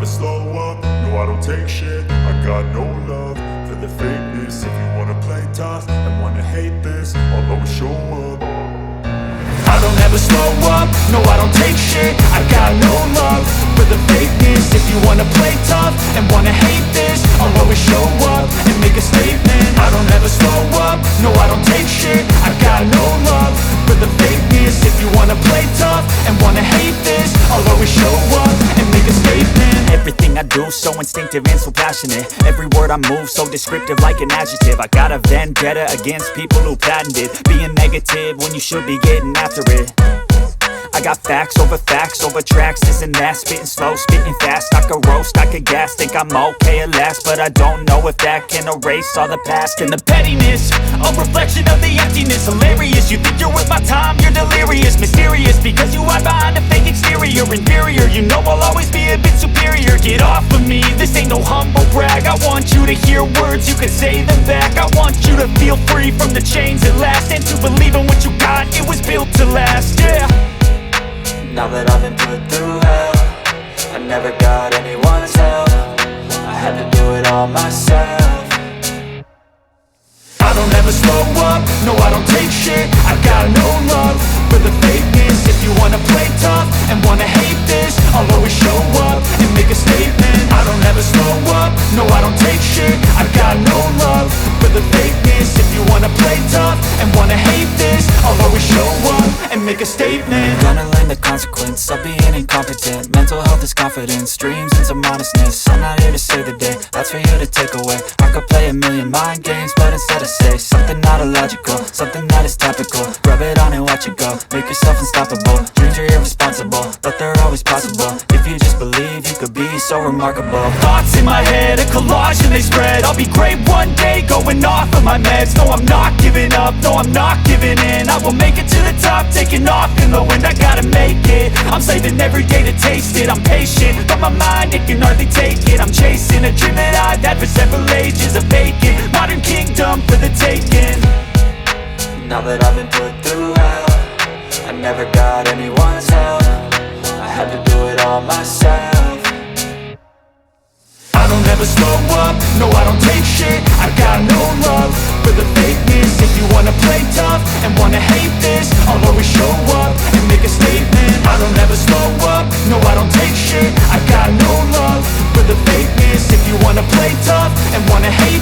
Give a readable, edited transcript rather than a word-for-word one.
slow up, no I don't take shit. I got no love for the fakeness. If you wanna play tough and wanna hate this, I'll always show up. I don't ever slow up, no I don't take shit. I got no love for the fakeness. If you wanna play tough and wanna hate this, I'll always show up and make a statement. I don't ever slow up, no I don't take shit. I got no love for the fakeness. If you wanna play tough and wanna hate this, I'll always show up and make a statement. Everything I do so instinctive and so passionate. Every word I move so descriptive like an adjective. I got a vendetta against people who patented being negative when you should be getting after it. I got facts over tracks, this and that. Spitting slow, spitting fast, I could roast, I could gas. Think I'm okay at last, but I don't know if that can erase all the past. And the pettiness, a reflection of the emptiness. Hilarious, you think you're worth my time, you're delirious. Mysterious, because you hide behind a fake exterior. Inferior, you know I'll always be a bit superior. Get off of me, this ain't no humble brag. I want you to hear words, you can say them back. I want you to feel free from the chains at last, and to believe in what you got, it was built to last, yeah. Now that I've been put through hell, I never got anyone's help. I had to do it all myself. I don't ever slow up, no I don't take shit. I got no love for the fakeness. If you wanna play tough and wanna hate this, I'll always show up and make a statement. I don't ever slow up, no I don't take shit. I got no love for the fakeness. If you wanna play tough and wanna hate this, I'll always show up and make a statement. Gonna learn the consequence of being incompetent. Mental health is confidence, dreams and some honestness. I'm not here to save the day, that's for you to take away. I could play a million mind games, but instead I say something not illogical, something that is topical. Rub it on and watch it go, make yourself unstoppable. Dreams are irresponsible, but they're always possible. If you just believe, you could be so remarkable. Thoughts in my head, a collage and they spread. I'll be great one day, going off of my meds. No, I'm not giving up, no, I'm not giving in. I will make it to the top, taking off in the wind. I gotta make it, I'm saving every day to taste it. I'm patient, but my mind, it can hardly take it. I'm chasing a dream that I've had for several ages. A vacant, modern kingdom for the taking. Now that I've been put through hell, I never got anyone's help. I had to do it all myself. I don't ever slow up, no I don't take shit. I got no love for the fakeness. If you wanna play tough and wanna hate this, I'll always show up and make a statement. I don't ever slow up, no I don't take shit. I got no love for the fakeness. If you wanna play tough and wanna hate